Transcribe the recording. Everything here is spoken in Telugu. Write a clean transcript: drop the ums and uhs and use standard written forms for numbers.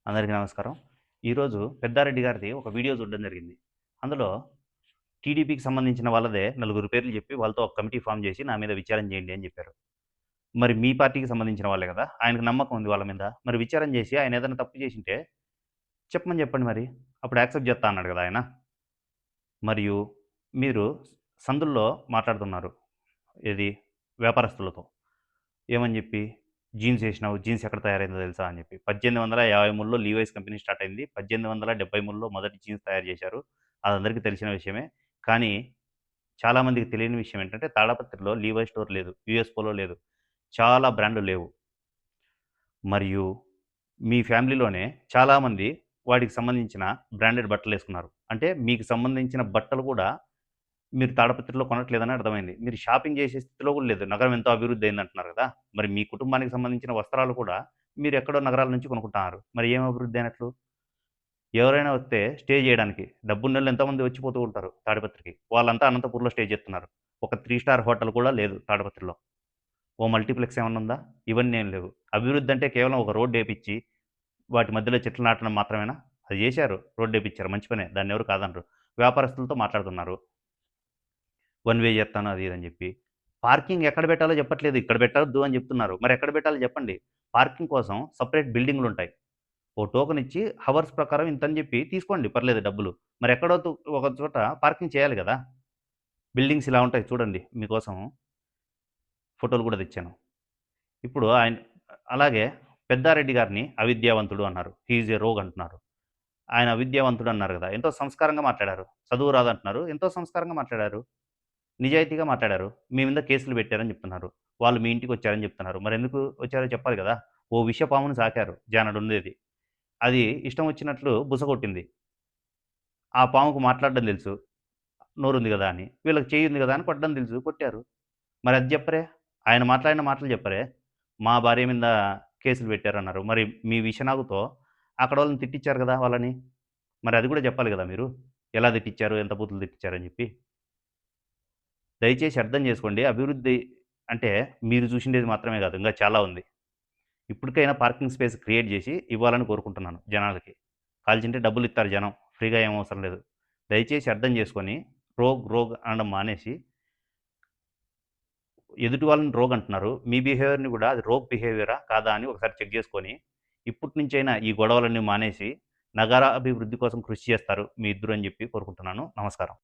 అందరికీ నమస్కారం. ఈరోజు పెద్దారెడ్డి గారిది ఒక వీడియో చూడడం జరిగింది. అందులో టీడీపీకి సంబంధించిన వాళ్ళదే నలుగురు పేర్లు చెప్పి వాళ్ళతో ఒక కమిటీ ఫార్మ్ చేసి నా మీద విచారణ చేయండి అని చెప్పారు. మరి మీ పార్టీకి సంబంధించిన వాళ్ళే కదా! ఆయనకు నమ్మకం ఉంది వాళ్ళ మీద. మరి విచారణ చేసి ఆయన ఏదైనా తప్పు చేసుంటే చెప్పమని చెప్పండి మరి. అప్పుడు యాక్సెప్ట్ చేస్తా అన్నాడు కదా ఆయన. మరియు మీరు సందుల్లో మాట్లాడుతున్నారు. ఏది? వ్యాపారస్తులతో. ఏమని చెప్పి? జీన్స్ ఏసినావు. జీన్స్ ఎక్కడ తయారైందో తెలుసా అని చెప్పి. 1853లో లీవైస్ కంపెనీ స్టార్ట్ అయింది. 1873లో మొదటి జీన్స్ తయారు చేశారు. అదందరికీ తెలిసిన విషయమే. కానీ చాలా మందికి తెలియని విషయం ఏంటంటే తాడపత్రిలో లీవై స్టోర్ లేదు. యూఎస్ పోలో లేదు. చాలా బ్రాండ్‌లు లేవు. మరియు మీ ఫ్యామిలీలోనే చాలామంది వాటికి సంబంధించిన బ్రాండెడ్ బట్టలేసుకున్నారు. అంటే మీకు సంబంధించిన బట్టలు కూడా మీరు తాడపత్రిలో కొనట్లేదని అర్థమైంది. మీరు షాపింగ్ చేసే స్థితిలో కూడా లేదు. నగరం ఎంతో అభివృద్ధి అయిందంటున్నారు కదా! మరి మీ కుటుంబానికి సంబంధించిన వస్త్రాలు కూడా మీరెక్కడో నగరాల నుంచి కొనుక్కుంటున్నారు. మరి ఏం అభివృద్ధి అయినట్లు? ఎవరైనా వస్తే స్టే జేయడానికి డబ్బున్నోళ్ళు ఎంతోమంది వచ్చిపోతూ ఉంటారు తాడిపత్రికి. వాళ్ళంతా అనంతపూర్‌లో స్టే చేస్తున్నారు. ఒక 3 స్టార్ హోటల్ కూడా లేదు తాడిపత్రిలో. ఓ మల్టీప్లెక్స్ ఏమన్నా ఉందా? ఇవన్నీ ఏం లేవు. అభివృద్ధి అంటే కేవలం ఒక రోడ్డేపిచ్చి, వాటి మధ్యలో చెట్లు నాటడం మాత్రమేనా? అది జేశారు. రోడ్డేపిచ్చారు. మంచి పనే. దాన్నెవరు కాదనరు. వ్యాపారస్తులతో మాట్లాడుతున్నారు. వన్ వే చేత్తాను అది ఇది అని జెప్పి. పార్కింగ్ ఎక్కడ పెట్టాలో చెప్పట్లేదు. ఇక్కడ పెట్టొద్దు అని జెప్తున్నారు. మరి ఎక్కడ పెట్టాలో చెప్పండి. పార్కింగ్ కోసం సెపరేట్ బిల్డింగులుంటాయి. ఓ టోకెన్ ఇచ్చి హవర్స్ ప్రకారం ఇంతని జెప్పి తీసుకోండి పర్లేదు డబ్బులు. మరి ఎక్కడో ఒక చోట పార్కింగ్ చేయాలి గదా! బిల్డింగ్స్ ఇలా ఉంటాయి చూడండి. మీకోసం ఫోటోలు గూడా తెచ్చాను. ఇప్పుడు అలాగే పెద్దారెడ్డి గారిని అవిద్యావంతుడు అన్నారు. హి ఈజ్ ఎ రోగ్ అంటున్నారు. ఆయన అవిద్యావంతుడు అన్నారు గదా! ఎంతో సంస్కారంగా మాట్లాడారు. చదువు రాదంటున్నారు. ఎంతో సంస్కారంగా మాట్లాడారు. నిజాయితీగా మాట్లాడారు. మీ మీద కేసులు పెట్టారని చెప్తున్నారు. వాళ్ళు మీ ఇంటికొచ్చారని చెప్తున్నారు. మరెందుకు వచ్చారో చెప్పాలి గదా! ఓ విషపాముని సాకారు జానెడుండేది. అది ఇష్టం వచ్చినట్లు బుసకొట్టింది. ఆ పాముకు మాట్లాడడం తెలుసు. నోరుంది గదా అని. వీళ్ళకి చెయ్యుంది గదా అని కొట్టడం తెలుసు. కొట్టారు. మరి అది చెప్పరే? ఆయన మాట్లాడిన మాటలు చెప్పరే? మా భార్య మీద కేసులు పెట్టారన్నారు. మరి మీ విషనాగుతో అక్కడోళ్ళని తిట్టిచ్చారు గదా! వాళ్ళని. మరి అది గూడా చెప్పాలి గదా మీరు. ఎలా తిట్టిచ్చారు? ఎంత బూతులు తిట్టిచ్చారని జెప్పి. దయచేసి అర్థం జేసుకోండి. అభివృద్ధి అంటే మీరు చూసిండేది మాత్రమే గాదు. ఇంకా చాలా ఉంది. ఇప్పటికైనా పార్కింగ్ స్పేస్ క్రియేట్ జేసి ఇవ్వాలని కోరుకుంటున్నాను జనాలకి. కావాల్సింటే డబ్బులిత్తారు జనం. ఫ్రీగా ఏం అవసరం లేదు. దయచేసి అర్థం చేసుకొని రోగ్ అనడం మానేసి ఎదుటి వాళ్ళని రోగ్ అంటున్నారు. మీ బిహేవియర్‌ని గూడా అది రోగ్ బిహేవియరా? కాదా? అని ఒకసారి చెక్ జేసుకొని ఇప్పటి నుంచైనా ఈ గొడవలన్నీ మానేసి నగరాభివృద్ధి కోసం కృషి చేస్తారు మీ ఇద్దరు అని జెప్పి కోరుకుంటున్నాను. నమస్కారం.